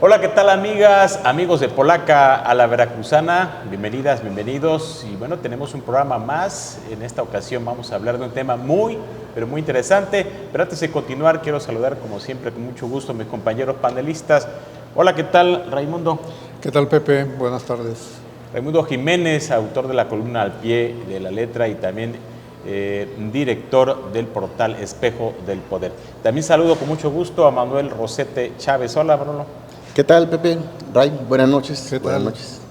Hola, ¿qué tal amigas, amigos de Polaca a la Veracruzana? Bienvenidas, bienvenidos. Y bueno, tenemos un programa más. En esta ocasión vamos a hablar de un tema muy interesante. Pero antes de continuar, quiero saludar como siempre con mucho gusto a mis compañeros panelistas. Hola, ¿qué tal, Raimundo? ¿Qué tal, Pepe? Buenas tardes. Raimundo Jiménez, autor de la columna Al Pie de la Letra y también director del portal Espejo del Poder. También saludo con mucho gusto a Manuel Rosete Chávez. Hola, Bruno. ¿Qué tal, Pepe? Ray, buenas noches. ¿Qué tal? Buenas noches.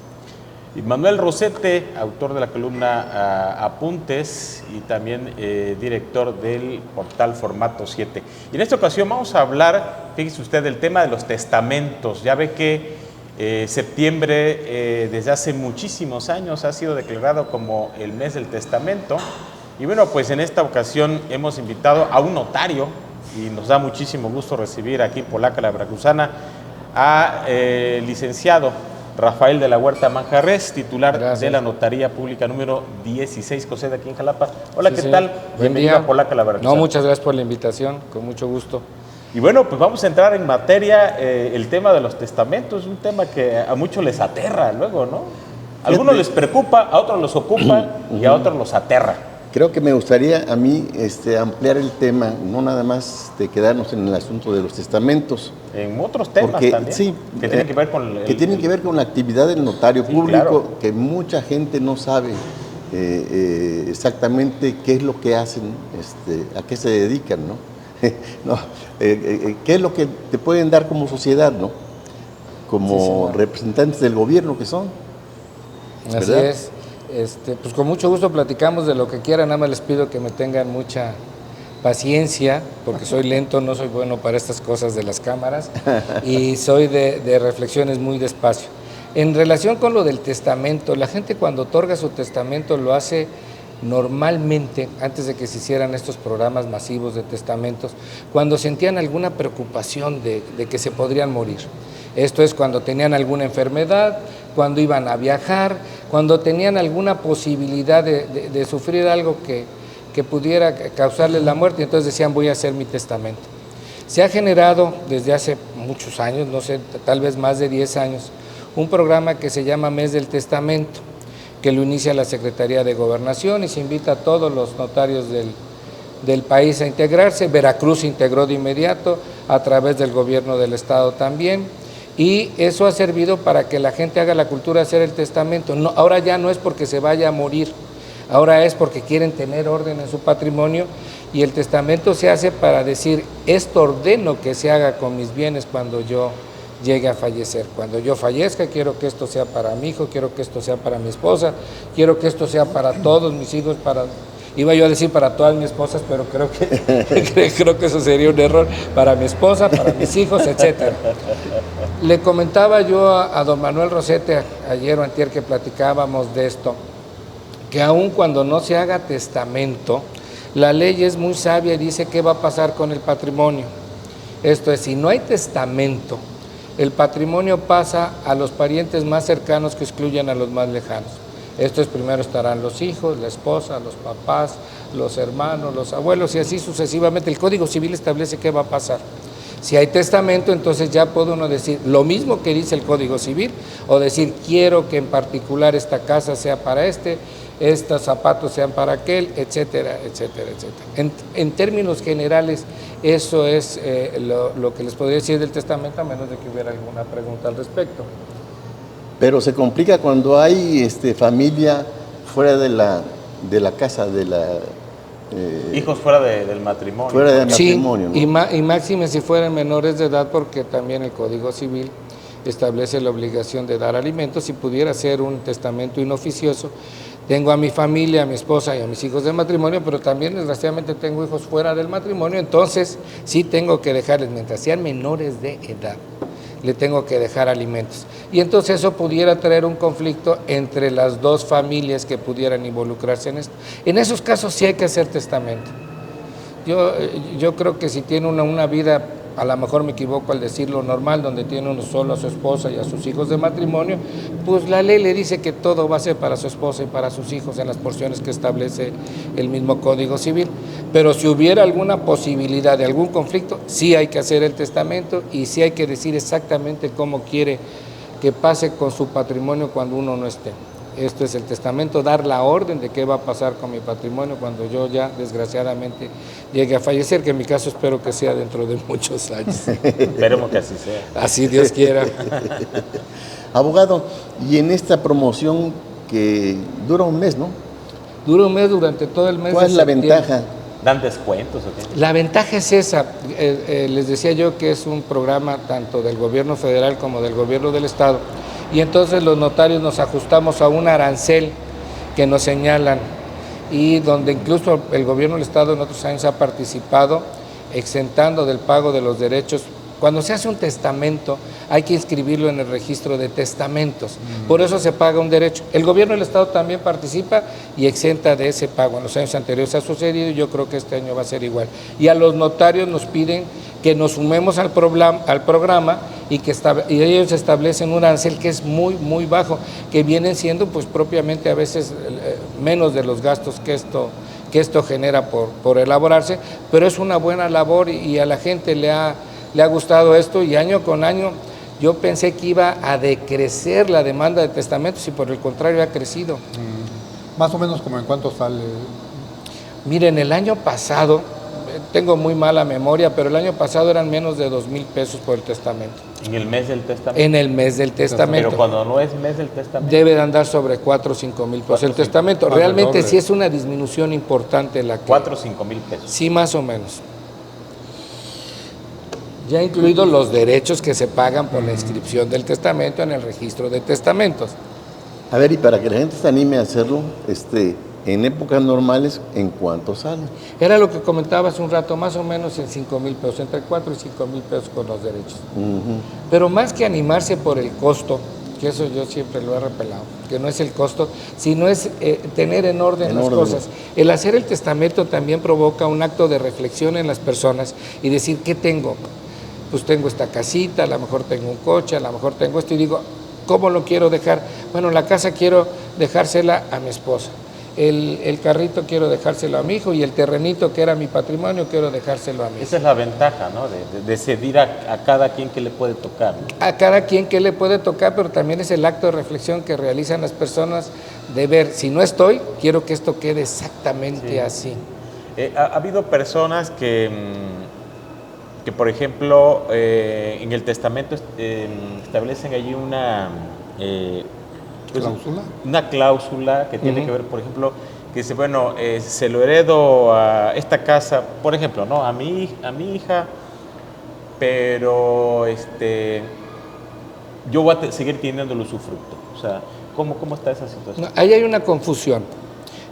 Y Manuel Rosete, autor de la columna Apuntes y también director del portal Formato 7. Y en esta ocasión vamos a hablar, fíjese usted, del tema de los testamentos. Ya ve que septiembre, desde hace muchísimos años, ha sido declarado como el mes del testamento. Y bueno, pues en esta ocasión hemos invitado a un notario y nos da muchísimo gusto recibir aquí en Polaca, la Veracruzana, a licenciado Rafael de la Huerta Manjarres, titular Gracias. De la Notaría Pública número 16, José, de aquí en Jalapa. Hola, sí, ¿qué tal? Bienvenido a Polaca, la Veracruzana. No, muchas gracias por la invitación, con mucho gusto. Y bueno, pues vamos a entrar en materia. El tema de los testamentos es un tema que a muchos les aterra luego, ¿no? A algunos les preocupa, a otros los ocupa y a otros los aterra. Creo que me gustaría a mí ampliar el tema, no nada más de quedarnos en el asunto de los testamentos. En otros temas porque, también, sí, que tienen que ver con tienen que ver con la actividad del notario público, claro. Que mucha gente no sabe exactamente qué es lo que hacen, a qué se dedican, ¿no? No, qué es lo que te pueden dar como sociedad, ¿no? Como representantes del gobierno que son. ¿Verdad? Así es. Pues con mucho gusto platicamos de lo que quieran, nada más les pido que me tengan mucha paciencia, porque soy lento, no soy bueno para estas cosas de las cámaras y soy de reflexiones muy despacio. En relación con lo del testamento, la gente cuando otorga su testamento lo hace normalmente, antes de que se hicieran estos programas masivos de testamentos, cuando sentían alguna preocupación de que se podrían morir. Esto es cuando tenían alguna enfermedad, cuando iban a viajar, cuando tenían alguna posibilidad de sufrir algo que pudiera causarles la muerte, y entonces decían voy a hacer mi testamento. Se ha generado desde hace muchos años, no sé, tal vez más de 10 años, un programa que se llama Mes del Testamento, que lo inicia la Secretaría de Gobernación y se invita a todos los notarios del país a integrarse. Veracruz se integró de inmediato, a través del gobierno del estado también. Y eso ha servido para que la gente haga la cultura de hacer el testamento. No, ahora ya no es porque se vaya a morir, ahora es porque quieren tener orden en su patrimonio y el testamento se hace para decir, esto ordeno que se haga con mis bienes cuando yo llegue a fallecer. Cuando yo fallezca, quiero que esto sea para mi hijo, quiero que esto sea para mi esposa, quiero que esto sea para todos mis hijos, iba yo a decir para todas mis esposas, pero creo que eso sería un error, para mi esposa, para mis hijos, etcétera. Le comentaba yo a don Manuel Rosete ayer o antier que platicábamos de esto, que aun cuando no se haga testamento, la ley es muy sabia y dice qué va a pasar con el patrimonio. Esto es, si no hay testamento, el patrimonio pasa a los parientes más cercanos que excluyen a los más lejanos. Esto es, primero estarán los hijos, la esposa, los papás, los hermanos, los abuelos y así sucesivamente. El Código Civil establece qué va a pasar. Si hay testamento, entonces ya puede uno decir lo mismo que dice el Código Civil o decir quiero que en particular esta casa sea para estos zapatos sean para aquel, etcétera, etcétera, etcétera. En términos generales, eso es lo que les podría decir del testamento, a menos de que hubiera alguna pregunta al respecto. Pero se complica cuando hay familia fuera de la casa, de la... hijos fuera del matrimonio. Fuera del matrimonio, sí, ¿no? y máxime si fueran menores de edad, porque también el Código Civil establece la obligación de dar alimentos. Si pudiera ser un testamento inoficioso, tengo a mi familia, a mi esposa y a mis hijos del matrimonio, pero también desgraciadamente tengo hijos fuera del matrimonio, entonces sí tengo que dejarles, mientras sean menores de edad, le tengo que dejar alimentos. Y entonces eso pudiera traer un conflicto entre las dos familias que pudieran involucrarse en esto. En esos casos sí hay que hacer testamento. Yo creo que si tiene una vida a lo mejor me equivoco al decir lo normal, donde tiene uno solo a su esposa y a sus hijos de matrimonio, pues la ley le dice que todo va a ser para su esposa y para sus hijos en las porciones que establece el mismo Código Civil. Pero si hubiera alguna posibilidad de algún conflicto, sí hay que hacer el testamento y sí hay que decir exactamente cómo quiere que pase con su patrimonio cuando uno no esté. Esto es el testamento, dar la orden de qué va a pasar con mi patrimonio cuando yo ya desgraciadamente llegue a fallecer, que en mi caso espero que sea dentro de muchos años. Esperemos que así sea. Así Dios quiera. Abogado, y en esta promoción que dura un mes, ¿no? Dura un mes, durante todo el mes. ¿Cuál es la septiembre. ventaja? ¿Dan descuentos o qué? La ventaja es esa. Les decía yo que es un programa tanto del gobierno federal como del gobierno del estado. Y entonces los notarios nos ajustamos a un arancel que nos señalan y donde incluso el gobierno del estado en otros años ha participado exentando del pago de los derechos. Cuando se hace un testamento hay que inscribirlo en el registro de testamentos, por eso se paga un derecho. El gobierno del estado también participa y exenta de ese pago. En los años anteriores ha sucedido y yo creo que este año va a ser igual. Y a los notarios nos piden que nos sumemos al programa y ellos establecen un arancel que es muy, muy bajo, que vienen siendo pues propiamente a veces menos de los gastos que esto genera por elaborarse, pero es una buena labor y a la gente le ha gustado esto y año con año yo pensé que iba a decrecer la demanda de testamentos y por el contrario ha crecido. Más o menos como en cuánto sale. Miren, el año pasado, tengo muy mala memoria, pero el año pasado eran menos de 2,000 pesos por el testamento. ¿En el mes del testamento? En el mes del testamento. Pero cuando no es mes del testamento. Debe de andar sobre 4 o 5 mil pesos el testamento. Ah, Realmente doble. sí es una disminución importante la que... 4 o 5 mil pesos. Sí, más o menos. Ya incluidos los derechos que se pagan por la inscripción del testamento en el registro de testamentos. A ver, y para que la gente se anime a hacerlo, en épocas normales, ¿en cuánto sale? Era lo que comentaba hace un rato, más o menos en 5 mil pesos, entre 4 y 5 mil pesos con los derechos. Pero más que animarse por el costo, que eso yo siempre lo he repelado, que no es el costo, sino es tener en orden las cosas. El hacer el testamento también provoca un acto de reflexión en las personas y decir, ¿qué tengo? Pues tengo esta casita, a lo mejor tengo un coche, a lo mejor tengo esto, y digo, ¿cómo lo quiero dejar? Bueno, la casa quiero dejársela a mi esposa, el carrito quiero dejárselo a mi hijo y el terrenito que era mi patrimonio quiero dejárselo a mi hijo. Esa es la ventaja, ¿no? De decidir a cada quien que le puede tocar, ¿no? A cada quien que le puede tocar, pero también es el acto de reflexión que realizan las personas de ver, si no estoy, quiero que esto quede exactamente así. Ha habido personas que por ejemplo, en el testamento establecen allí ¿Cláusula? Una cláusula que tiene que ver, por ejemplo, que dice, bueno, se lo heredo a esta casa, por ejemplo, ¿no? A mi hija, pero yo voy a seguir teniendo el usufructo. O sea, ¿cómo está esa situación? No, ahí hay una confusión.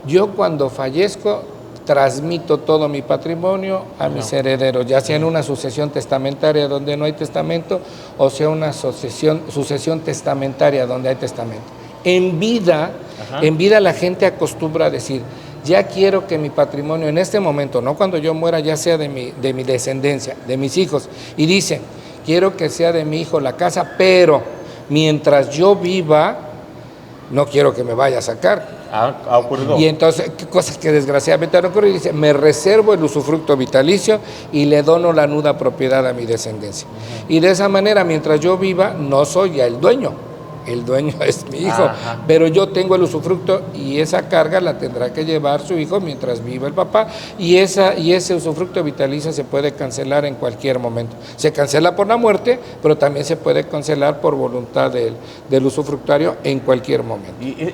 Yo cuando fallezco transmito todo mi patrimonio a mis herederos, ya sea en una sucesión testamentaria donde no hay testamento o sea una sucesión testamentaria donde hay testamento. En vida la gente acostumbra a decir, ya quiero que mi patrimonio en este momento, no cuando yo muera, ya sea de mi descendencia, de mis hijos, y dicen, quiero que sea de mi hijo la casa, pero mientras yo viva, no quiero que me vaya a sacar. ¿Ha ocurrido? Y entonces, cosas que desgraciadamente han ocurrido, dice, me reservo el usufructo vitalicio y le dono la nuda propiedad a mi descendencia. Y de esa manera, mientras yo viva, no soy ya el dueño es mi hijo, pero yo tengo el usufructo y esa carga la tendrá que llevar su hijo mientras viva el papá, y ese usufructo vitalicio se puede cancelar en cualquier momento. Se cancela por la muerte, pero también se puede cancelar por voluntad del usufructario en cualquier momento. ¿Y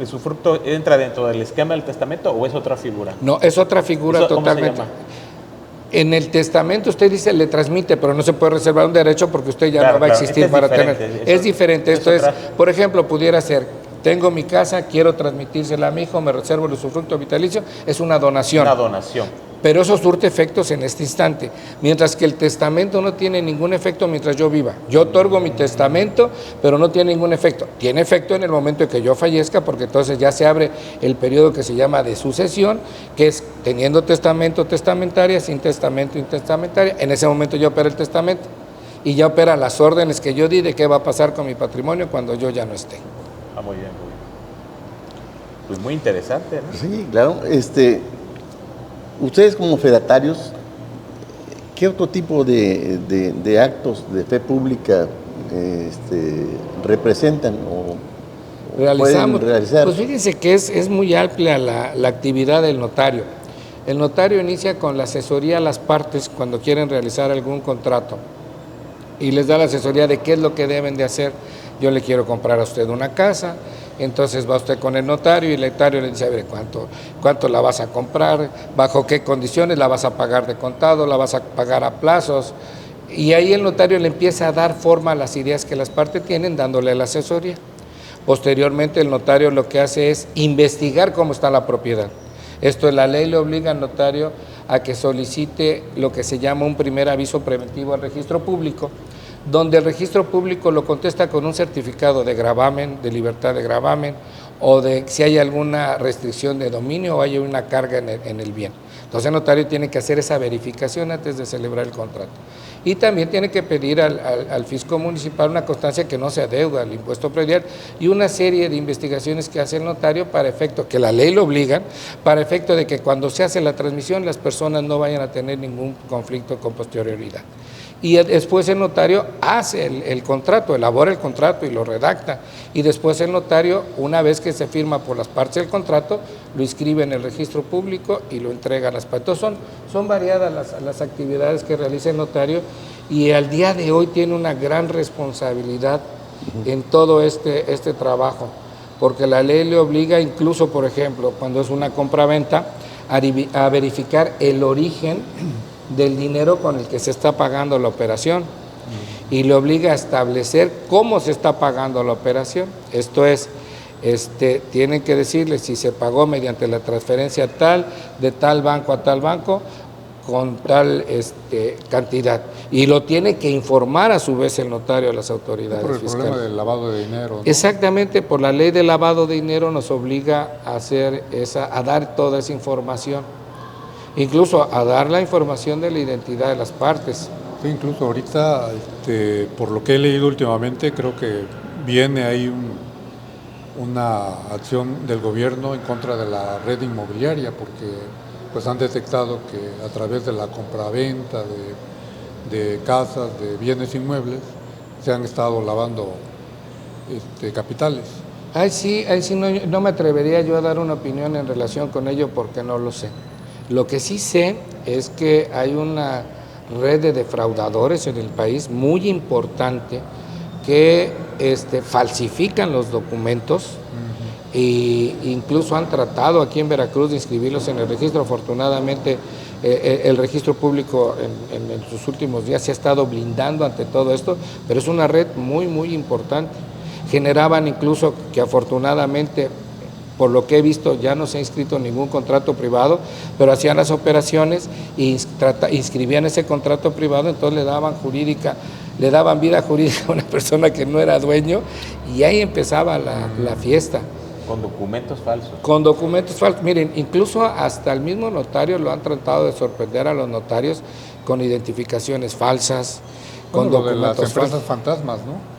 usufructo entra dentro del esquema del testamento o es otra figura? No, es otra figura totalmente. ¿Cómo se llama? En el testamento usted dice, le transmite, pero no se puede reservar un derecho porque usted ya no va a existir para tener. Es diferente. Esto es, por ejemplo, pudiera ser, tengo mi casa, quiero transmitírsela a mi hijo, me reservo el usufructo vitalicio, es una donación. Una donación. pero eso surte efectos en este instante, mientras que el testamento no tiene ningún efecto mientras yo viva. Yo otorgo mi testamento, pero no tiene ningún efecto. Tiene efecto en el momento en que yo fallezca, porque entonces ya se abre el periodo que se llama de sucesión, que es teniendo testamento, testamentaria, sin testamento, intestamentaria. En ese momento ya opera el testamento y ya opera las órdenes que yo di de qué va a pasar con mi patrimonio cuando yo ya no esté. Muy bien, muy bien. Pues muy interesante, ¿no? Sí, claro. Ustedes como fedatarios, ¿qué otro tipo de actos de fe pública representan o realizamos? pueden realizar? Pues fíjense que es muy amplia la actividad del notario. El notario inicia con la asesoría a las partes cuando quieren realizar algún contrato y les da la asesoría de qué es lo que deben de hacer. Yo le quiero comprar a usted una casa, entonces va usted con el notario y el notario le dice, a ver, ¿cuánto la vas a comprar? ¿Bajo qué condiciones? ¿La vas a pagar de contado? ¿La vas a pagar a plazos? Y ahí el notario le empieza a dar forma a las ideas que las partes tienen, dándole la asesoría. Posteriormente el notario lo que hace es investigar cómo está la propiedad. Esto, la ley le obliga al notario a que solicite lo que se llama un primer aviso preventivo al registro público, donde el registro público lo contesta con un certificado de gravamen, de libertad de gravamen, o de si hay alguna restricción de dominio o hay una carga en el bien. Entonces el notario tiene que hacer esa verificación antes de celebrar el contrato. Y también tiene que pedir al fisco municipal una constancia que no se adeuda al impuesto predial y una serie de investigaciones que hace el notario para efecto, que la ley lo obliga, para efecto de que cuando se hace la transmisión las personas no vayan a tener ningún conflicto con posterioridad. Y después el notario hace el contrato, elabora el contrato y lo redacta. Y después el notario, una vez que se firma por las partes del contrato, lo inscribe en el registro público y lo entrega a las partes. Entonces son variadas las actividades que realiza el notario y al día de hoy tiene una gran responsabilidad en todo este trabajo, porque la ley le obliga incluso, por ejemplo, cuando es una compraventa, a verificar el origen del dinero con el que se está pagando la operación y le obliga a establecer cómo se está pagando la operación. Esto es, tienen que decirle si se pagó mediante la transferencia tal, de tal banco a tal banco, con tal cantidad. Y lo tiene que informar a su vez el notario a las autoridades por el fiscales. problema del lavado de dinero, ¿no? Exactamente, por la ley de lavado de dinero nos obliga a dar toda esa información. Incluso a dar la información de la identidad de las partes. Sí, incluso ahorita, por lo que he leído últimamente, creo que viene ahí una acción del gobierno en contra de la red inmobiliaria, porque pues han detectado que a través de la compraventa de casas, de bienes inmuebles, se han estado lavando capitales. Ahí sí no me atrevería yo a dar una opinión en relación con ello porque no lo sé. Lo que sí sé es que hay una red de defraudadores en el país muy importante que falsifican los documentos e incluso han tratado aquí en Veracruz de inscribirlos en el registro. Afortunadamente el registro público en sus últimos días se ha estado blindando ante todo esto, pero es una red muy, muy importante. Generaban incluso que afortunadamente, por lo que he visto, ya no se ha inscrito ningún contrato privado, pero hacían las operaciones y inscribían ese contrato privado, entonces le daban vida jurídica a una persona que no era dueño y ahí empezaba la fiesta. Con documentos falsos. Con documentos falsos. Miren, incluso hasta el mismo notario lo han tratado de sorprender a los notarios con identificaciones falsas, con lo de las documentos empresas falsos. fantasmas, ¿no?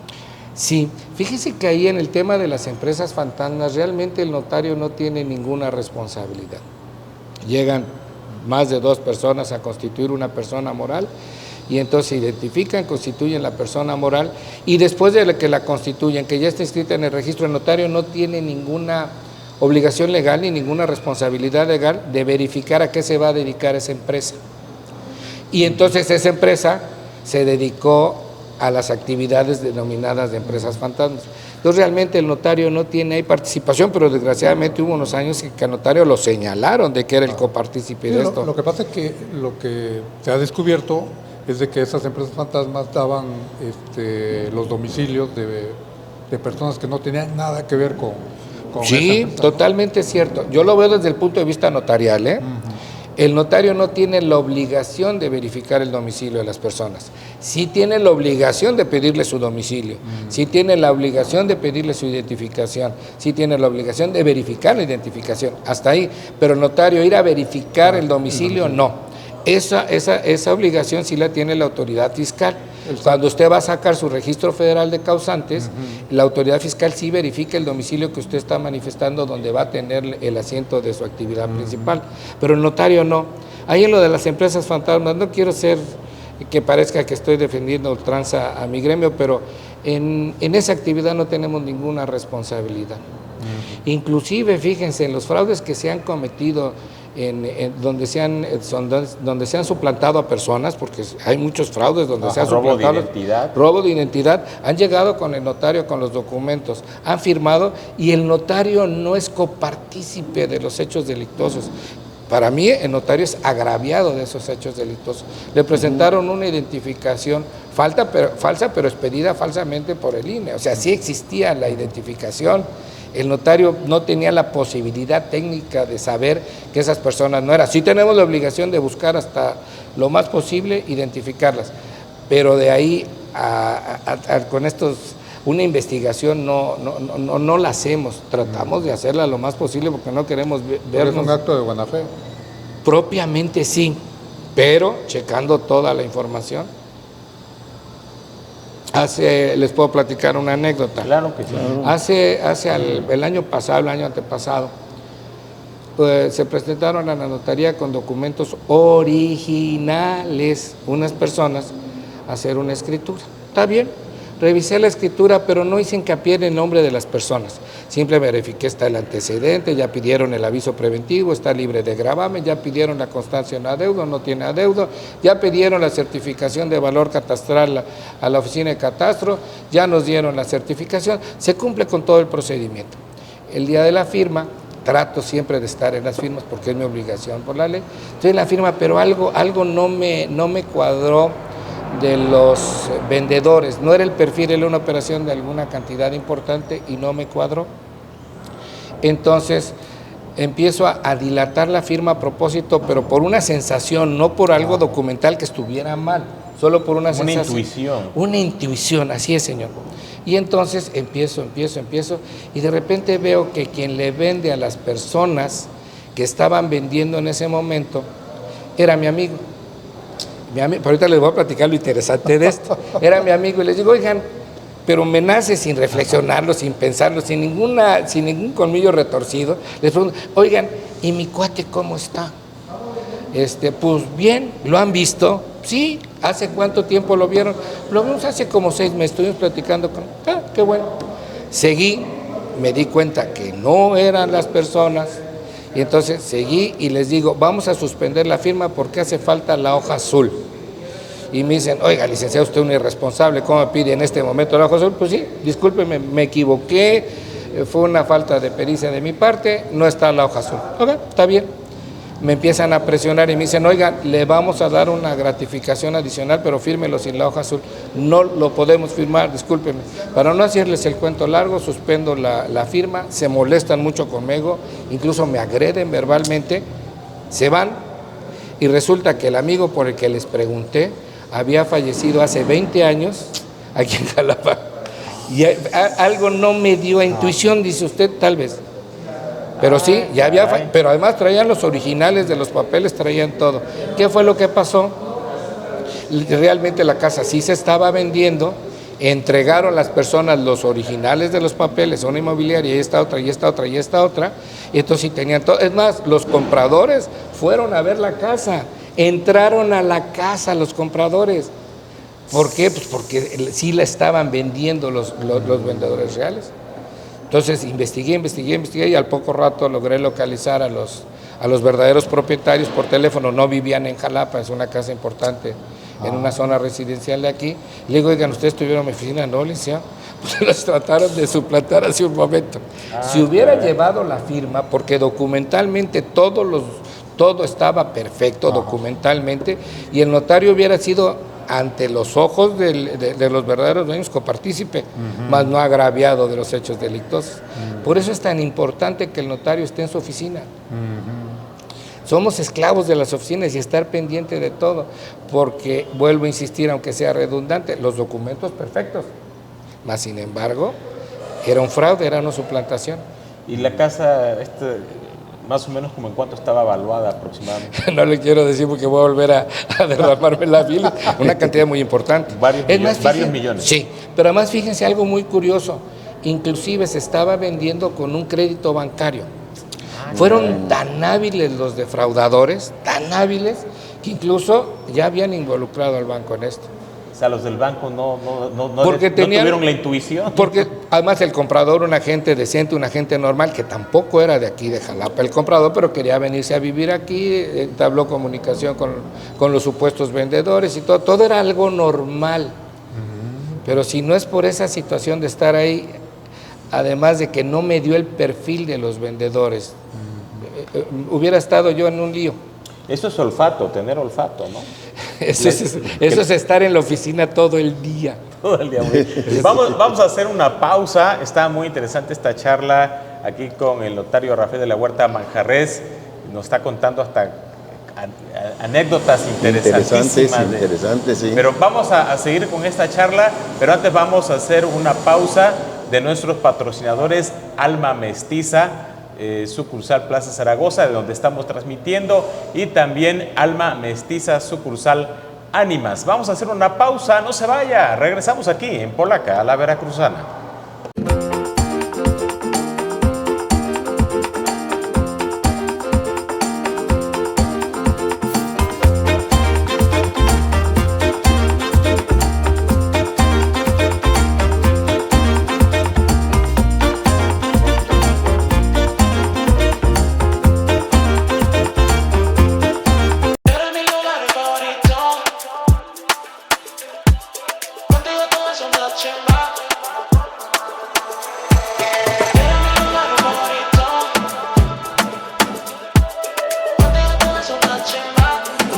Sí, fíjese que ahí en el tema de las empresas fantasmas realmente el notario no tiene ninguna responsabilidad. Llegan más de 2 personas a constituir una persona moral y entonces se identifican, constituyen la persona moral y después de que la constituyen, que ya está inscrita en el registro, el notario no tiene ninguna obligación legal ni ninguna responsabilidad legal de verificar a qué se va a dedicar esa empresa. Y entonces esa empresa se dedicó a las actividades denominadas de empresas fantasmas. Entonces realmente el notario no tiene ahí participación, pero desgraciadamente hubo unos años que al notario lo señalaron de que era el copartícipe de esto. Lo que pasa es que lo que se ha descubierto es de que esas empresas fantasmas daban los domicilios de personas que no tenían nada que ver con sí, esa empresa, totalmente cierto. Yo lo veo desde el punto de vista notarial, El notario no tiene la obligación de verificar el domicilio de las personas. Sí tiene la obligación de pedirle su domicilio, sí tiene la obligación de pedirle su identificación, sí tiene la obligación de verificar la identificación, hasta ahí. Pero el notario ir a verificar el domicilio, no. Esa obligación sí la tiene la autoridad fiscal. Cuando usted va a sacar su registro federal de causantes, la autoridad fiscal sí verifica el domicilio que usted está manifestando donde va a tener el asiento de su actividad principal, pero el notario no. Ahí en lo de las empresas fantasmas, no quiero ser que parezca que estoy defendiendo ultranza a mi gremio, pero en esa actividad no tenemos ninguna responsabilidad. Inclusive, fíjense, en los fraudes que se han cometido donde se han suplantado a personas, porque hay muchos fraudes donde se han suplantado. Robo de identidad. Han llegado con el notario con los documentos, han firmado y el notario no es copartícipe de los hechos delictuosos. Para mí el notario es agraviado de esos hechos delictuosos. Le presentaron una identificación falsa, pero expedida falsamente por el INE. O sea, sí existía la identificación. El notario no tenía la posibilidad técnica de saber que esas personas no eran. Sí tenemos la obligación de buscar hasta lo más posible identificarlas, pero de ahí con una investigación no la hacemos. Tratamos de hacerla lo más posible porque no queremos vernos. ¿Es un acto de buena fe? Propiamente sí, pero checando toda la información. Les puedo platicar una anécdota. Claro que sí. Hace el año pasado, el año antepasado, pues, se presentaron a la notaría con documentos originales unas personas a hacer una escritura. Está bien, revisé la escritura, pero no hice hincapié en el nombre de las personas. Simple verifiqué, está el antecedente, ya pidieron el aviso preventivo, está libre de gravamen, ya pidieron la constancia en adeudo, no tiene adeudo, ya pidieron la certificación de valor catastral a la oficina de catastro, ya nos dieron la certificación, se cumple con todo el procedimiento. El día de la firma, trato siempre de estar en las firmas porque es mi obligación por la ley, estoy en la firma, pero algo no me cuadró de los vendedores, no era el perfil, era una operación de alguna cantidad importante y no me cuadró. Entonces empiezo a dilatar la firma a propósito, pero por una sensación, no por algo documental que estuviera mal, solo por una sensación. Una intuición. Una intuición, así es, señor. Y entonces empiezo, y de repente veo que quien le vende a las personas que estaban vendiendo en ese momento era mi amigo. Pero ahorita les voy a platicar lo interesante de esto. Era mi amigo y les digo, oigan, pero me nace sin reflexionarlo, sin pensarlo, sin ningún colmillo retorcido. Les pregunto, oigan, ¿y mi cuate cómo está? Pues bien, ¿lo han visto? Sí. ¿Hace cuánto tiempo lo vieron? Lo vimos hace como 6 meses, estuvimos platicando con... qué bueno. Seguí, me di cuenta que no eran las personas. Y entonces seguí y les digo, vamos a suspender la firma porque hace falta la hoja azul. Y me dicen, oiga, licenciado, usted es un irresponsable, ¿cómo me pide en este momento la hoja azul? Pues sí, discúlpeme, me equivoqué, fue una falta de pericia de mi parte, no está la hoja azul. Ok, está bien. Me empiezan a presionar y me dicen, oiga, le vamos a dar una gratificación adicional, pero fírmelo sin la hoja azul. No lo podemos firmar, discúlpeme. Para no hacerles el cuento largo, suspendo la firma, se molestan mucho conmigo, incluso me agreden verbalmente, se van y resulta que el amigo por el que les pregunté había fallecido hace 20 años aquí en Jalapa. Y algo no me dio a intuición, dice usted, tal vez. Pero sí, ya había, pero además traían los originales de los papeles, traían todo. ¿Qué fue lo que pasó? Realmente la casa sí se estaba vendiendo, entregaron las personas los originales de los papeles a una inmobiliaria y esta otra, y esta otra, y esta otra, y entonces sí tenían todo. Es más, los compradores fueron a ver la casa, entraron a la casa los compradores. ¿Por qué? Pues porque sí la estaban vendiendo los vendedores reales. Entonces investigué y al poco rato logré localizar a los verdaderos propietarios por teléfono. No vivían en Jalapa, es una casa importante en una zona residencial de aquí. Le digo, oigan, ¿ustedes tuvieron mi oficina? No, licenciado. Pues los trataron de suplantar hace un momento. Si hubiera llevado la firma, porque documentalmente todo estaba perfecto, documentalmente, y el notario hubiera sido ante los ojos de los verdaderos dueños copartícipe, más no agraviado de los hechos delictuosos. Por eso es tan importante que el notario esté en su oficina. Somos esclavos de las oficinas y estar pendiente de todo, porque, vuelvo a insistir, aunque sea redundante, los documentos perfectos, más sin embargo, era un fraude, era una suplantación. ¿Y la casa, más o menos como en cuánto estaba evaluada aproximadamente? No le quiero decir porque voy a volver a derramarme la fila, una cantidad muy importante. Varios millones. Sí, pero además fíjense algo muy curioso, inclusive se estaba vendiendo con un crédito bancario. Fueron tan hábiles los defraudadores, tan hábiles, que incluso ya habían involucrado al banco en esto. O sea, los del banco no tuvieron la intuición. Porque además el comprador, un agente decente, un agente normal, que tampoco era de aquí de Jalapa el comprador, pero quería venirse a vivir aquí, entabló comunicación con los supuestos vendedores y todo era algo normal. Pero si no es por esa situación de estar ahí, además de que no me dio el perfil de los vendedores, hubiera estado yo en un lío. Eso es olfato, tener olfato, ¿no? Eso es estar en la oficina todo el día. Todo el día. Vamos a hacer una pausa. Está muy interesante esta charla aquí con el notario Rafael de la Huerta Manjarrés. Nos está contando hasta anécdotas interesantísimas. Interesantes, sí. Pero vamos a seguir con esta charla, pero antes vamos a hacer una pausa de nuestros patrocinadores Alma Mestiza, sucursal Plaza Zaragoza, de donde estamos transmitiendo, y también Alma Mestiza, sucursal Ánimas. Vamos a hacer una pausa, no se vaya, regresamos aquí en Polaca, la Veracruzana.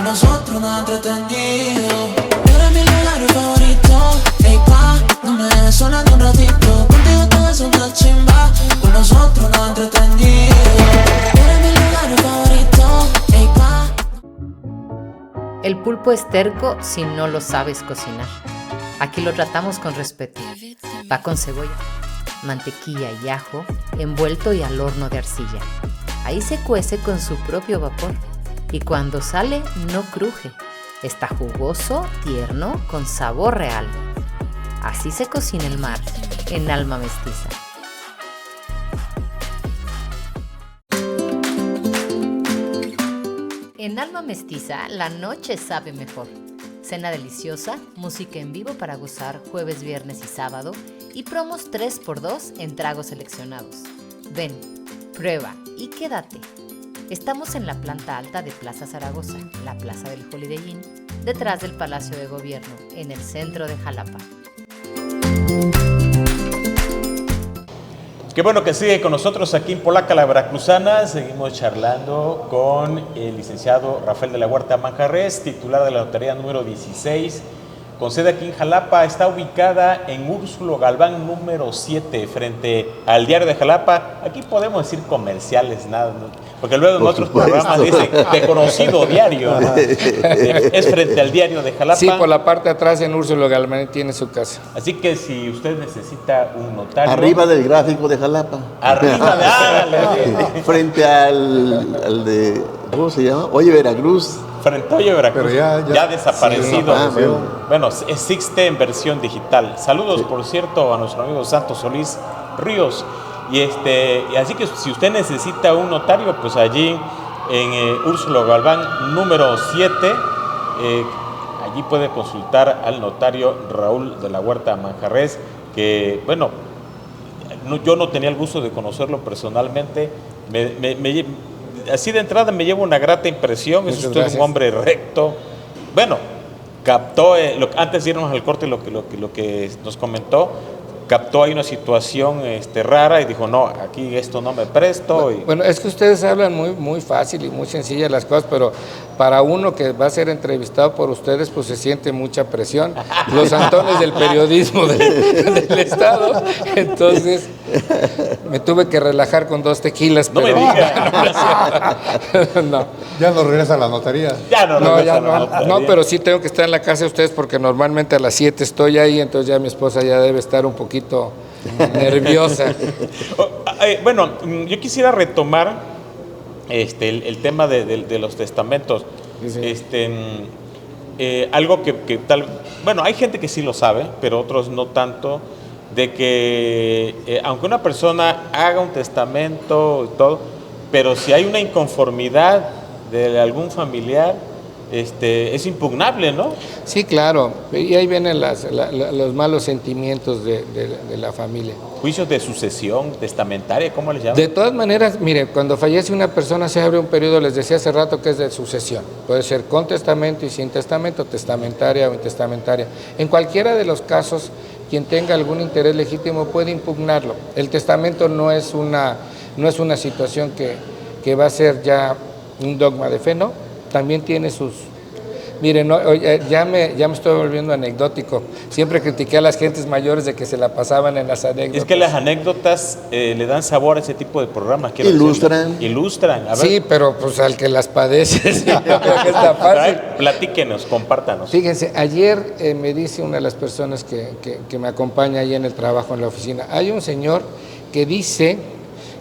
Nosotros nada entretenido. Eres mi lugar favorito. Ey, pa, no me dejes sola ni un ratito. Contigo todo es una chimba. Con nosotros nada entretenido. Eres mi lugar favorito. Ey, pa. El pulpo es terco si no lo sabes cocinar. Aquí lo tratamos con respeto. Va con cebolla, mantequilla y ajo, envuelto y al horno de arcilla. Ahí se cuece con su propio vapor. Y cuando sale, no cruje. Está jugoso, tierno, con sabor real. Así se cocina el mar, en Alma Mestiza. En Alma Mestiza, la noche sabe mejor. Cena deliciosa, música en vivo para gozar jueves, viernes y sábado, y promos 3x2 en tragos seleccionados. Ven, prueba y quédate. Estamos en la planta alta de Plaza Zaragoza, la plaza del Holiday Inn, detrás del Palacio de Gobierno, en el centro de Jalapa. Qué bueno que sigue con nosotros aquí en Polaca, la Veracruzana. Seguimos charlando con el licenciado Rafael de la Huerta Manjarrés, titular de la lotería número 16, con sede aquí en Jalapa. Está ubicada en Úrsulo Galván número 7, frente al Diario de Jalapa. Aquí podemos decir comerciales, nada, ¿no? Porque luego en otros programas dicen de conocido diario, ¿no? Es frente al Diario de Jalapa. Sí, por la parte de atrás en Úrsulo Galván tiene su casa. Así que si usted necesita un notario... Arriba del gráfico de Jalapa. Arriba de... Frente al de... ¿Cómo se llama? Oye, Veracruz. Frente a Oye Veracruz. Pero ya desaparecido. Sí, bueno, es Sixte en versión digital. Saludos, por cierto, a nuestro amigo Santos Solís Ríos. Y así que si usted necesita un notario, pues allí en Úrsulo Galván número 7, allí puede consultar al notario Raúl de la Huerta Manjarrés, que bueno, yo no tenía el gusto de conocerlo personalmente. Así de entrada me lleva una grata impresión. Es usted un hombre recto. Bueno, captó, antes de irnos al corte, lo que nos comentó, captó ahí una situación rara y dijo, no, aquí esto no me presto. Bueno, es que ustedes hablan muy fácil y muy sencillas las cosas, pero para uno que va a ser entrevistado por ustedes, pues se siente mucha presión. Los Antones del periodismo del Estado. Entonces, Me tuve que relajar con 2 tequilas, No pero me diga. no. Ya no regresa a la notaría. Ya no, No, ya regresa, no. No, pero sí tengo que estar en la casa de ustedes porque normalmente a las 7 estoy ahí, entonces ya mi esposa ya debe estar un poquito nerviosa. Bueno, yo quisiera retomar el tema de los testamentos. Sí, sí. Algo que tal, bueno, hay gente que sí lo sabe, pero otros no tanto, de que aunque una persona haga un testamento y todo, pero si hay una inconformidad de algún familiar, es impugnable, ¿no? Sí, claro, y ahí vienen los malos sentimientos de la familia. Juicios de sucesión testamentaria, ¿cómo les llaman? De todas maneras, mire, cuando fallece una persona se abre un periodo, les decía hace rato, que es de sucesión. Puede ser con testamento y sin testamento, testamentaria o intestamentaria. En cualquiera de los casos, quien tenga algún interés legítimo puede impugnarlo. El testamento no es una situación que va a ser ya un dogma de fe, ¿no? También tiene sus... Miren, no, ya me estoy volviendo anecdótico. Siempre critiqué a las gentes mayores de que se la pasaban en las anécdotas. Es que las anécdotas le dan sabor a ese tipo de programas. Ilustran. Ilustran. A ver. Sí, pero pues al que las padece, sí, yo creo que está fácil. Platíquenos, compártanos. Fíjense, ayer me dice una de las personas que me acompaña ahí en el trabajo, en la oficina, hay un señor que dice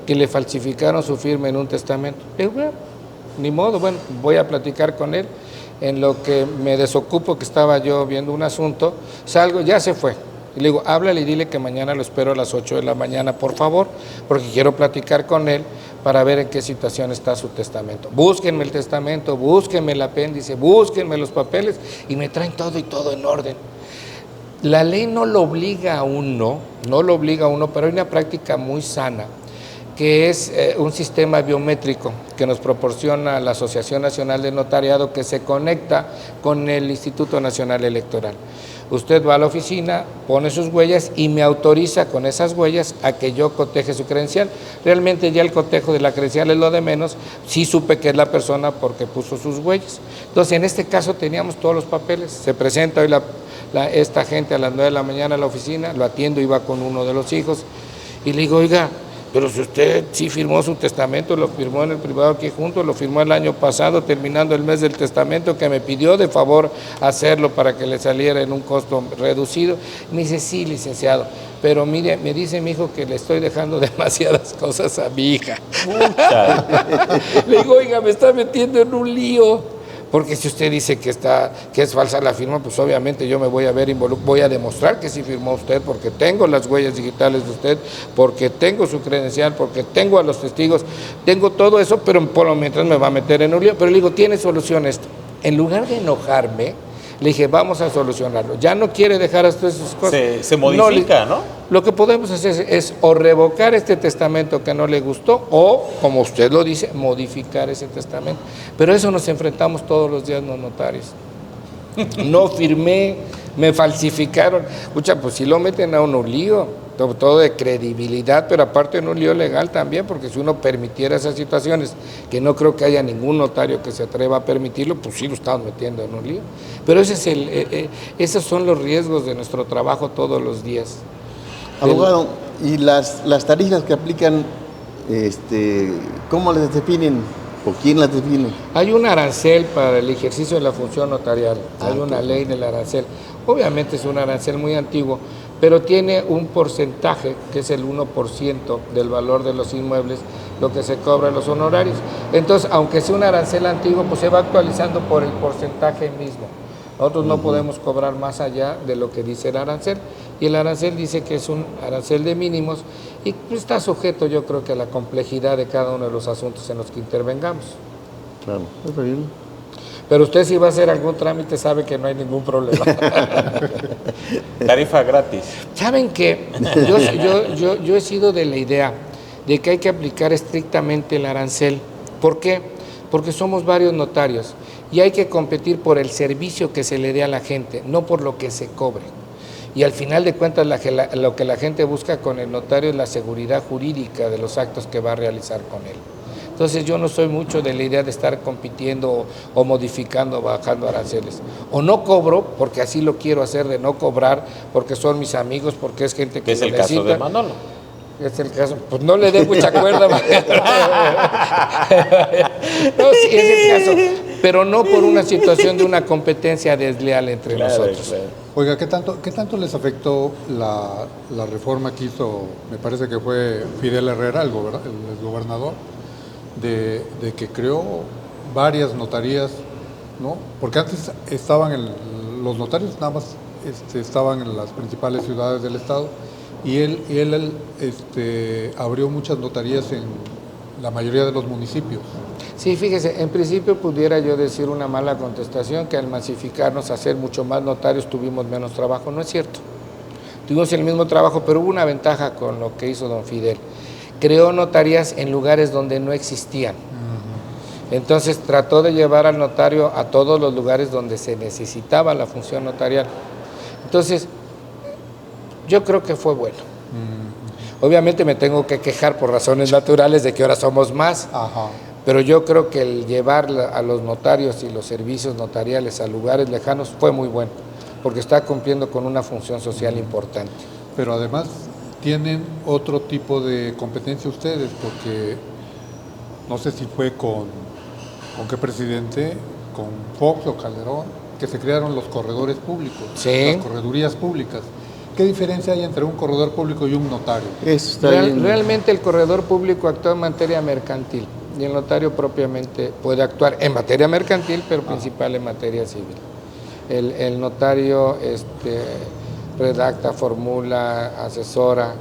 que le falsificaron su firma en un testamento. Le digo, bueno, ni modo, bueno, voy a platicar con él. En lo que me desocupo, que estaba yo viendo un asunto, salgo, ya se fue. Y le digo, háblale y dile que mañana lo espero a las 8 de la mañana, por favor, porque quiero platicar con él para ver en qué situación está su testamento. Búsquenme el testamento, búsquenme el apéndice, búsquenme los papeles, y me traen todo y todo en orden. La ley no lo obliga a uno, pero hay una práctica muy sana, que es un sistema biométrico que nos proporciona la Asociación Nacional de Notariado, que se conecta con el Instituto Nacional Electoral. Usted va a la oficina, pone sus huellas y me autoriza con esas huellas a que yo coteje su credencial. Realmente ya el cotejo de la credencial es lo de menos, sí supe que es la persona porque puso sus huellas. Entonces, en este caso teníamos todos los papeles. Se presenta hoy esta gente a las 9 de la mañana a la oficina, lo atiendo, iba con uno de los hijos y le digo, oiga, pero si usted sí firmó su testamento, lo firmó en el privado aquí junto, lo firmó el año pasado, terminando el mes del testamento, que me pidió de favor hacerlo para que le saliera en un costo reducido. Me dice, sí, licenciado, pero mire, me dice mi hijo que le estoy dejando demasiadas cosas a mi hija. Le digo, oiga, me está metiendo en un lío. Porque si usted dice que es falsa la firma, pues obviamente yo me voy a ver involucrado, voy a demostrar que sí firmó usted, porque tengo las huellas digitales de usted, porque tengo su credencial, porque tengo a los testigos, tengo todo eso, pero por lo mientras me va a meter en un lío. Pero le digo, tiene solución esto. En lugar de enojarme, le dije, vamos a solucionarlo. Ya no quiere dejar hasta esas cosas. Se modifica, ¿no? Lo que podemos hacer es o revocar este testamento que no le gustó, o, como usted lo dice, modificar ese testamento. Pero eso nos enfrentamos todos los días los notarios. No firmé, me falsificaron. Escucha, pues si lo meten a un lío, todo de credibilidad, pero aparte en un lío legal también, porque si uno permitiera esas situaciones, que no creo que haya ningún notario que se atreva a permitirlo, pues sí lo estamos metiendo en un lío. Pero esos son los riesgos de nuestro trabajo todos los días. Abogado, ¿y las tarifas que aplican, cómo las definen o quién las define? Hay un arancel para el ejercicio de la función notarial, hay una ley del arancel. Obviamente es un arancel muy antiguo, pero tiene un porcentaje, que es el 1% del valor de los inmuebles, lo que se cobra en los honorarios. Entonces, aunque sea un arancel antiguo, pues se va actualizando por el porcentaje mismo. Nosotros no podemos cobrar más allá de lo que dice el arancel. Y el arancel dice que es un arancel de mínimos y está sujeto, yo creo, que a la complejidad de cada uno de los asuntos en los que intervengamos. Claro, está bien. Pero usted, si va a hacer algún trámite, sabe que no hay ningún problema. Tarifa gratis. Saben que yo he sido de la idea de que hay que aplicar estrictamente el arancel. ¿Por qué? Porque somos varios notarios y hay que competir por el servicio que se le dé a la gente, no por lo que se cobre. Y al final de cuentas lo que la gente busca con el notario es la seguridad jurídica de los actos que va a realizar con él. Entonces yo no soy mucho de la idea de estar compitiendo o modificando, bajando aranceles. O no cobro, porque así lo quiero hacer, de no cobrar, porque son mis amigos, porque es gente que es el caso de Manolo. Es el caso. Pues no le dé mucha cuerda. No, sí, es el caso. Pero no por una situación de una competencia desleal entre nosotros. Claro. Oiga, ¿qué tanto les afectó la reforma que hizo, me parece que fue Fidel Herrera, el gobernador, de que creó varias notarías, ¿no? Porque antes los notarios nada más estaban en las principales ciudades del estado, y él abrió muchas notarías en la mayoría de los municipios. Sí, fíjese, en principio pudiera yo decir una mala contestación, que al masificarnos a hacer mucho más notarios tuvimos menos trabajo. No es cierto. Tuvimos el mismo trabajo, pero hubo una ventaja con lo que hizo don Fidel. Creó notarías en lugares donde no existían. Entonces trató de llevar al notario a todos los lugares donde se necesitaba la función notarial. Entonces, yo creo que fue bueno. Obviamente me tengo que quejar por razones naturales de que ahora somos más. Ajá. Pero yo creo que el llevar a los notarios y los servicios notariales a lugares lejanos fue muy bueno, porque está cumpliendo con una función social importante. Pero además tienen otro tipo de competencia ustedes, porque no sé si fue con qué presidente, con Fox o Calderón, que se crearon los corredores públicos, Sí. las corredurías públicas. ¿Qué diferencia hay entre un corredor público y un notario? Eso está bien. Realmente el corredor público actúa en materia mercantil y el notario propiamente puede actuar en materia mercantil, pero principal en materia civil. El notario redacta, formula, asesora,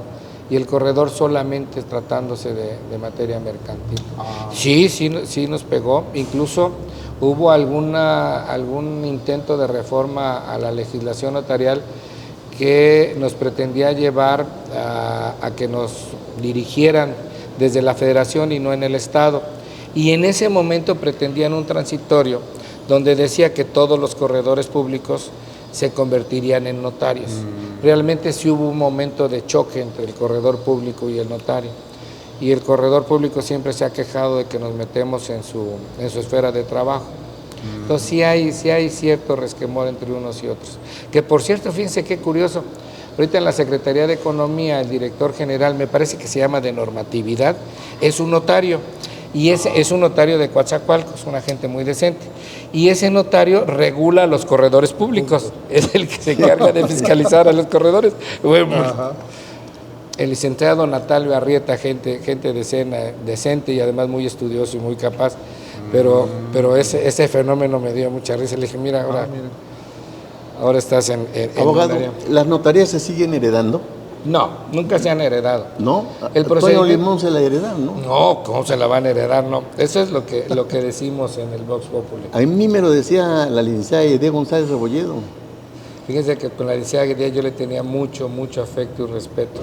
y el corredor solamente tratándose de materia mercantil. Sí nos pegó. Incluso hubo algún intento de reforma a la legislación notarial que nos pretendía llevar a que nos dirigieran desde la federación y no en el estado. Y en ese momento pretendían un transitorio donde decía que todos los corredores públicos se convertirían en notarios. Realmente sí hubo un momento de choque entre el corredor público y el notario. Y el corredor público siempre se ha quejado de que nos metemos en su esfera de trabajo. Entonces sí hay cierto resquemor entre unos y otros. Que por cierto, fíjense qué curioso, ahorita en la Secretaría de Economía el director general, me parece que se llama de normatividad, es un notario. Y es un notario de Coatzacoalcos, una gente muy decente. Y ese notario regula a los corredores públicos, es el que se encarga de fiscalizar a los corredores. Bueno, el licenciado Natalio Arrieta, gente decente y además muy estudioso y muy capaz, pero ese fenómeno me dio mucha risa. Le dije, mira, ahora estás en Abogado, notaría. ¿las notarías se siguen heredando? No, nunca se han heredado. ¿No? El Antonio procedimiento- Limón se la heredaron, ¿no? No, ¿cómo se la van a heredar? No, eso es lo que decimos en el Vox Populi. A mí me lo decía la licenciada Edith González Rebolledo. Fíjense que con la licenciada Guedía yo le tenía mucho afecto y respeto.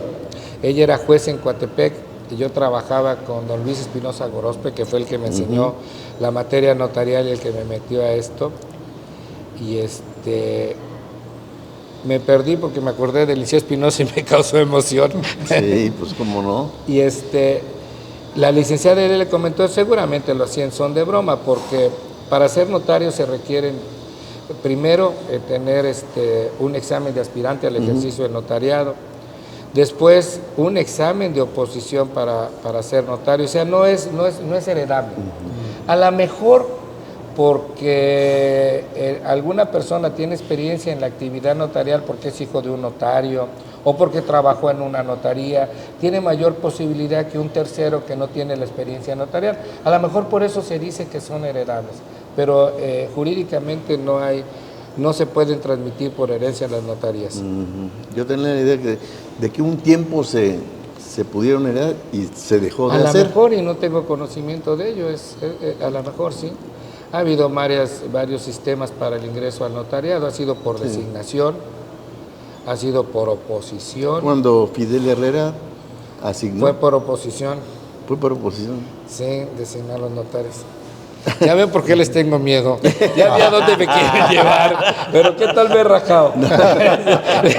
Ella era juez en Coatepec y yo trabajaba con don Luis Espinosa Gorospe, que fue el que me enseñó la materia notarial y el que me metió a esto. Y me perdí porque me acordé de Licenciado Espinosa y me causó emoción. Sí, pues cómo no. Y la licenciada él le comentó, seguramente lo hacían son de broma, porque para ser notario se requieren primero tener un examen de aspirante al ejercicio del notariado, después un examen de oposición para ser notario, o sea, no es heredable. A lo mejor porque alguna persona tiene experiencia en la actividad notarial porque es hijo de un notario o porque trabajó en una notaría, tiene mayor posibilidad que un tercero que no tiene la experiencia notarial. A lo mejor por eso se dice que son heredables, pero jurídicamente no se pueden transmitir por herencia las notarías. Yo tenía la idea de que un tiempo se pudieron heredar y se dejó de A lo hacer. mejor, y no tengo conocimiento de ello, a lo mejor sí. Ha habido varios sistemas para el ingreso al notariado, ha sido por designación, ha sido por oposición. Cuando Fidel Herrera asignó. Fue por oposición, Fue por oposición. sí, designar los notarios. Ya ven por qué les tengo miedo. Ya vi a dónde me quieren llevar. Pero qué tal me he rajado. Le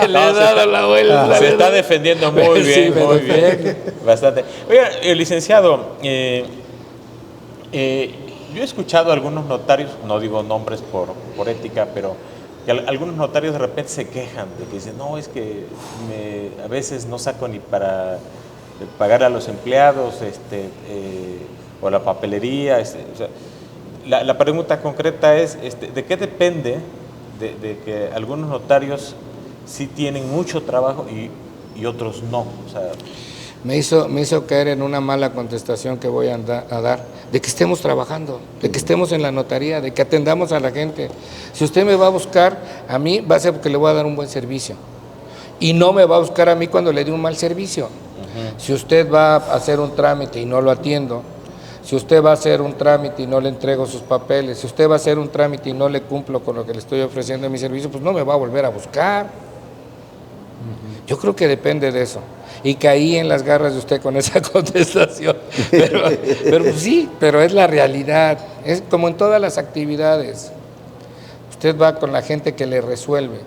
he dado la vuelta. Se está defendiendo muy Sí, bien, me muy defiendo. bien. Bastante. Oiga, licenciado, yo he escuchado a algunos notarios, no digo nombres por ética, pero que algunos notarios de repente se quejan de que dicen, no, es que a veces no saco ni para pagar a los empleados, o la papelería. O sea, la pregunta concreta es, ¿de qué depende de que algunos notarios sí tienen mucho trabajo y otros no? O sea, me hizo caer en una mala contestación que voy a dar, de que estemos trabajando, de que estemos en la notaría, de que atendamos a la gente. Si usted me va a buscar, a mí va a ser porque le voy a dar un buen servicio. Y no me va a buscar a mí cuando le dé un mal servicio. Si usted va a hacer un trámite y no lo atiendo, si usted va a hacer un trámite y no le entrego sus papeles, si usted va a hacer un trámite y no le cumplo con lo que le estoy ofreciendo en mi servicio, pues no me va a volver a buscar. Yo creo que depende de eso. Y caí en las garras de usted con esa contestación. Pero pues sí, pero es la realidad. Es como en todas las actividades. Usted va con la gente que le resuelve.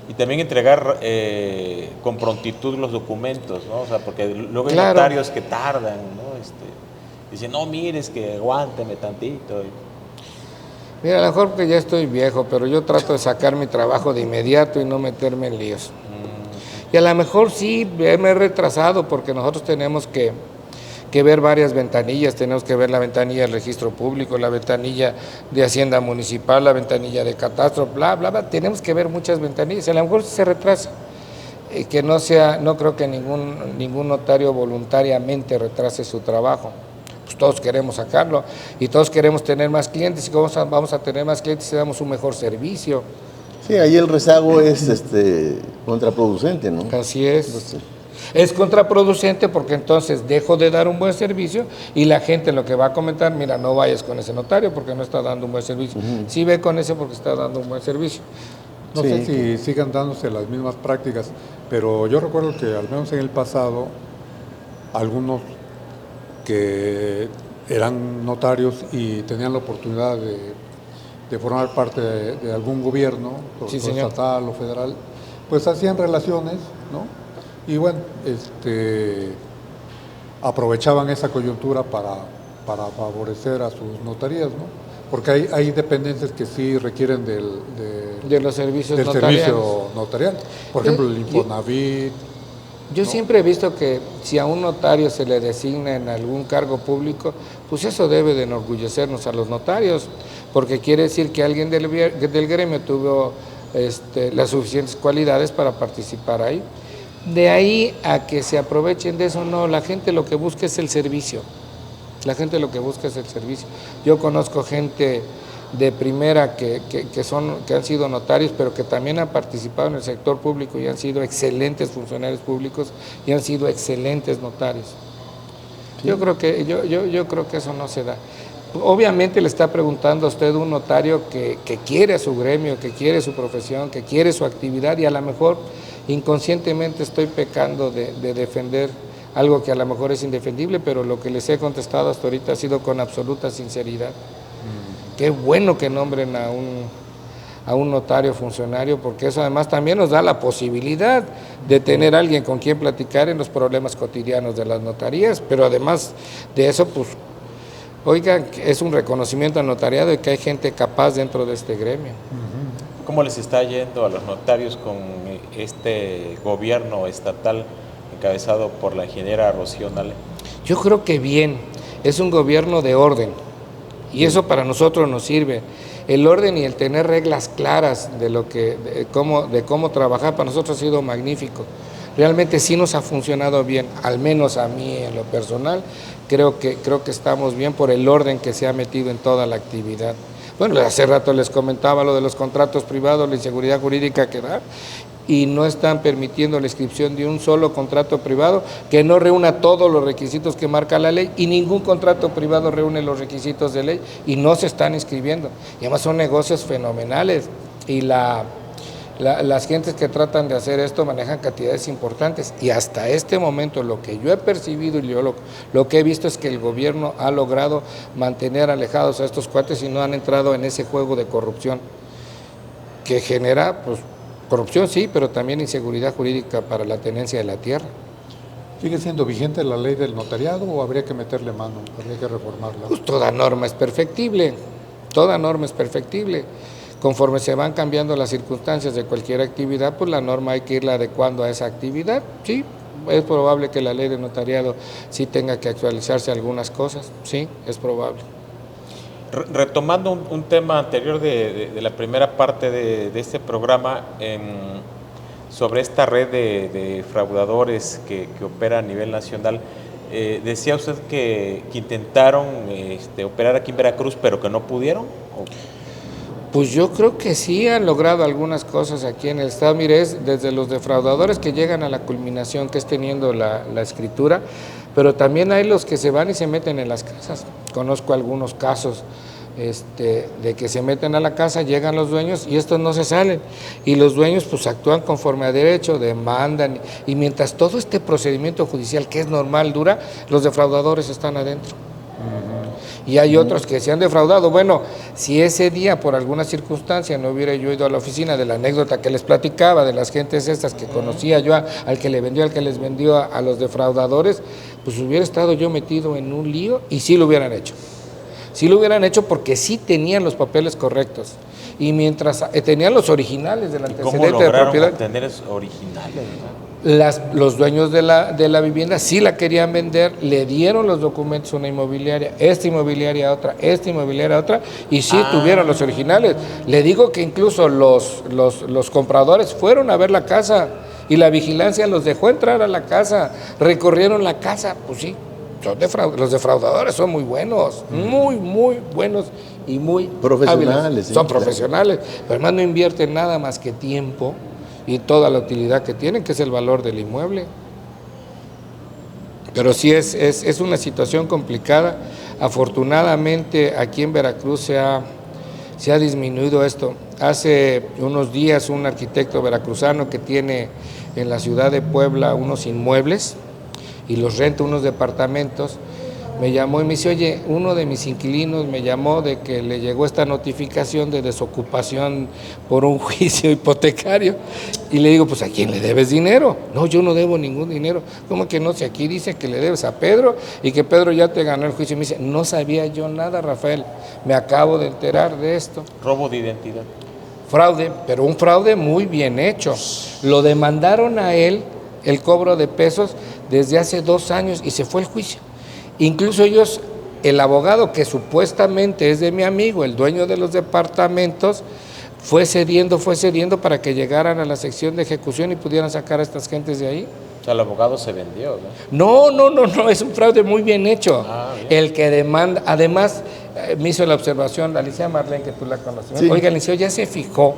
Y también entregar con prontitud los documentos, ¿no? O sea, porque luego hay Claro. notarios que tardan, ¿no? Dicen, no, mires que aguánteme tantito. Mira, a lo mejor que ya estoy viejo, pero yo trato de sacar mi trabajo de inmediato y no meterme en líos. Y a lo mejor sí me he retrasado porque nosotros tenemos que ver varias ventanillas, tenemos que ver la ventanilla del registro público, la ventanilla de Hacienda Municipal, la ventanilla de catastro, bla, bla, bla, tenemos que ver muchas ventanillas, a lo mejor se retrasa, que no creo que ningún notario voluntariamente retrase su trabajo, pues todos queremos sacarlo y todos queremos tener más clientes y vamos a tener más clientes si damos un mejor servicio. Sí, ahí el rezago es contraproducente, ¿no? Así es. Es contraproducente porque entonces dejo de dar un buen servicio y la gente lo que va a comentar, mira, no vayas con ese notario porque no está dando un buen servicio. Sí ve con ese porque está dando un buen servicio. No Sí, sé si sigan dándose las mismas prácticas, pero yo recuerdo que al menos en el pasado, algunos que eran notarios y tenían la oportunidad de formar parte de algún gobierno, Sí, sobre todo señor. estatal o federal, pues hacían relaciones, ¿no? Y bueno, aprovechaban esa coyuntura para favorecer a sus notarías, ¿no? Porque hay dependencias que sí requieren De los servicios del notariales. servicio notarial. Por ejemplo, el Infonavit. Yo siempre he visto que si a un notario se le designa en algún cargo público, pues eso debe de enorgullecernos a los notarios, porque quiere decir que alguien del gremio tuvo las suficientes cualidades para participar ahí. De ahí a que se aprovechen de eso, no, la gente lo que busca es el servicio. La gente lo que busca es el servicio. Yo conozco gente de primera que han sido notarios, pero que también han participado en el sector público y han sido excelentes funcionarios públicos y han sido excelentes notarios. Sí. Yo creo que eso no se da. Obviamente le está preguntando a usted un notario que quiere a su gremio, que quiere su profesión, que quiere su actividad y a lo mejor inconscientemente estoy pecando de defender algo que a lo mejor es indefendible, pero lo que les he contestado hasta ahorita ha sido con absoluta sinceridad. Qué bueno que nombren a un notario funcionario, porque eso además también nos da la posibilidad de tener a alguien con quien platicar en los problemas cotidianos de las notarías, pero además de eso, pues, oigan, es un reconocimiento al notariado de que hay gente capaz dentro de este gremio. ¿Cómo les está yendo a los notarios con este gobierno estatal encabezado por la ingeniera Rocío Nale? Yo creo que bien, es un gobierno de orden y eso para nosotros nos sirve. El orden y el tener reglas claras de cómo trabajar para nosotros ha sido magnífico. Realmente sí nos ha funcionado bien, al menos a mí en lo personal, creo que estamos bien por el orden que se ha metido en toda la actividad. Bueno, hace rato les comentaba lo de los contratos privados, la inseguridad jurídica que da, y no están permitiendo la inscripción de un solo contrato privado que no reúna todos los requisitos que marca la ley, y ningún contrato privado reúne los requisitos de ley y no se están inscribiendo. Y además son negocios fenomenales y las gentes que tratan de hacer esto manejan cantidades importantes y hasta este momento lo que yo he percibido y yo lo que he visto es que el gobierno ha logrado mantener alejados a estos cuates y no han entrado en ese juego de corrupción que genera, pues, corrupción sí, pero también inseguridad jurídica para la tenencia de la tierra. ¿Sigue siendo vigente la ley del notariado o habría que meterle mano, habría que reformarla? Pues toda norma es perfectible, toda norma es perfectible. Conforme se van cambiando las circunstancias de cualquier actividad, pues la norma hay que irla adecuando a esa actividad, sí, Es probable que la ley de notariado sí tenga que actualizarse algunas cosas, sí, es probable. Retomando un tema anterior de la primera parte de este programa, sobre esta red de fraudadores que opera a nivel nacional, decía usted que intentaron operar aquí en Veracruz, pero que no pudieron. Pues yo creo que sí han logrado algunas cosas aquí en el estado. Mire, es desde los defraudadores que llegan a la culminación que es teniendo la escritura, pero también hay los que se van y se meten en las casas. Conozco algunos casos de que se meten a la casa, llegan los dueños y estos no se salen. Y los dueños pues actúan conforme a derecho, demandan. Y mientras todo este procedimiento judicial, que es normal, dura, los defraudadores están adentro. Y hay otros que se han defraudado. Bueno, si ese día por alguna circunstancia no hubiera yo ido a la oficina, de la anécdota que les platicaba, de las gentes estas que conocía yo, al que le vendió, al que les vendió a los defraudadores, pues hubiera estado yo metido en un lío y sí lo hubieran hecho. Sí lo hubieran hecho porque sí tenían los papeles correctos. Y mientras tenían los originales del antecedente de propiedad. Obtener esos originales, ¿no? Los dueños de la vivienda sí la querían vender, le dieron los documentos a una inmobiliaria, esta inmobiliaria a otra, esta inmobiliaria a otra, y sí tuvieron los originales. Le digo que incluso los compradores fueron a ver la casa y la vigilancia los dejó entrar a la casa, recorrieron la casa, pues sí. Los defraudadores son muy buenos, muy buenos y muy profesionales. Hábiles. Son profesionales, pero además no invierten nada más que tiempo y toda la utilidad que tienen, que es el valor del inmueble. Pero sí es una situación complicada. Afortunadamente aquí en Veracruz se ha disminuido esto. Hace unos días un arquitecto veracruzano que tiene en la ciudad de Puebla unos inmuebles y los renta unos departamentos, me llamó y me dice, oye, uno de mis inquilinos me llamó de que le llegó esta notificación de desocupación por un juicio hipotecario. Y le digo, pues ¿a quién le debes dinero? No, yo no debo ningún dinero. ¿Cómo que no? Si aquí dice que le debes a Pedro y que Pedro ya te ganó el juicio. Y me dice, no sabía yo nada, Rafael, me acabo de enterar de esto. Robo de identidad. Fraude, pero un fraude muy bien hecho. Lo demandaron a él, el cobro de pesos, desde hace 2 años y se fue el juicio. Incluso ellos, el abogado que supuestamente es de mi amigo, el dueño de los departamentos, fue cediendo para que llegaran a la sección de ejecución y pudieran sacar a estas gentes de ahí. O sea, el abogado se vendió, ¿no? No, es un fraude muy bien hecho. Bien. El que demanda, además, me hizo la observación, la licenciada Marlene, que tú la conoces. Sí. Oiga, licenciado, ya se fijó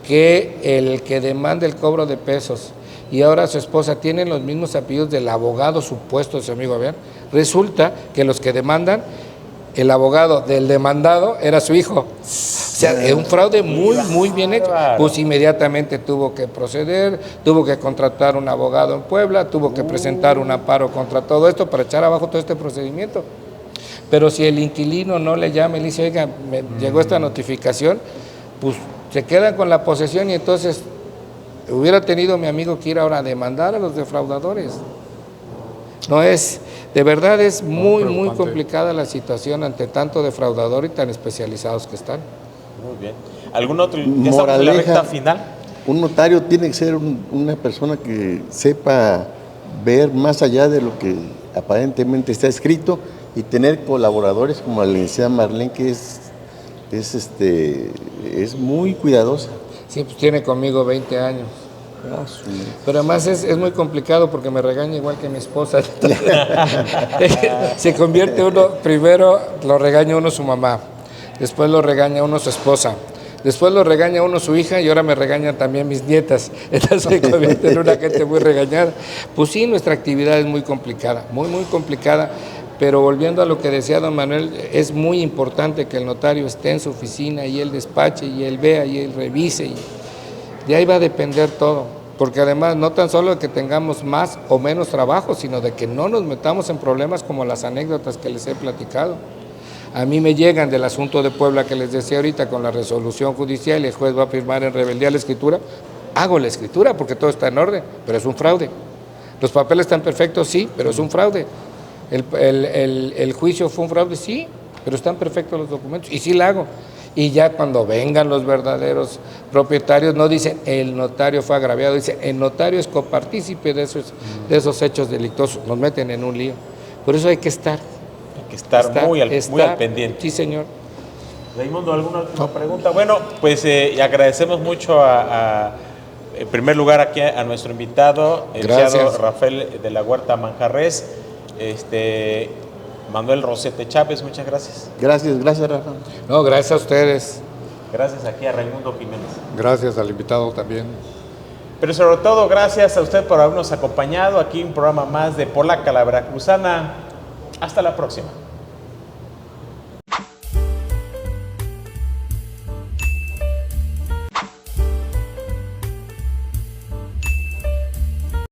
que el que demanda el cobro de pesos y ahora su esposa tienen los mismos apellidos del abogado supuesto de su amigo. A ver, resulta que los que demandan, el abogado del demandado era su hijo. O sea, es un fraude muy bien hecho. Pues inmediatamente tuvo que proceder, tuvo que contratar un abogado en Puebla, tuvo que presentar un amparo contra todo esto para echar abajo todo este procedimiento. Pero si el inquilino no le llama y le dice, oiga, me llegó esta notificación, pues se quedan con la posesión y entonces hubiera tenido mi amigo que ir ahora a demandar a los defraudadores. De verdad es muy complicada la situación ante tanto defraudador y tan especializados que están. Muy bien. ¿Algún otro? ¿Ya estamos en la recta final? Un notario tiene que ser una persona que sepa ver más allá de lo que aparentemente está escrito y tener colaboradores como la licenciada Marlene, que es muy cuidadosa. Sí, pues tiene conmigo 20 años. Pero además es muy complicado porque me regaña igual que mi esposa. Se convierte uno, primero lo regaña uno su mamá, después lo regaña uno su esposa, después lo regaña uno su hija y ahora me regañan también mis nietas. Entonces se convierte en una gente muy regañada. Pues sí, nuestra actividad es muy complicada, muy complicada. Pero volviendo a lo que decía don Manuel, es muy importante que el notario esté en su oficina y él despache y él vea y él revise. Y de ahí va a depender todo, porque además no tan solo de que tengamos más o menos trabajo, sino de que no nos metamos en problemas como las anécdotas que les he platicado. A mí me llegan del asunto de Puebla que les decía ahorita con la resolución judicial y el juez va a firmar en rebeldía la escritura. Hago la escritura porque todo está en orden, pero es un fraude. Los papeles están perfectos, sí, pero es un fraude. El juicio fue un fraude, sí, pero están perfectos los documentos y sí la hago. Y ya cuando vengan los verdaderos propietarios, no dicen el notario fue agraviado, dicen el notario es copartícipe de esos hechos delictuosos, nos meten en un lío. Por eso hay que estar. Hay que estar muy al pendiente. Sí, señor. Raimundo, ¿alguna última pregunta? Bueno, pues agradecemos mucho en primer lugar aquí a nuestro invitado, el licenciado Rafael de la Huerta Manjarres, Manuel Rosete Chávez, muchas gracias. Gracias, Rafa. No, gracias a ustedes. Gracias aquí a Raimundo Jiménez. Gracias al invitado también. Pero sobre todo, gracias a usted por habernos acompañado aquí en un programa más de Polaca la Veracruzana. Hasta la próxima.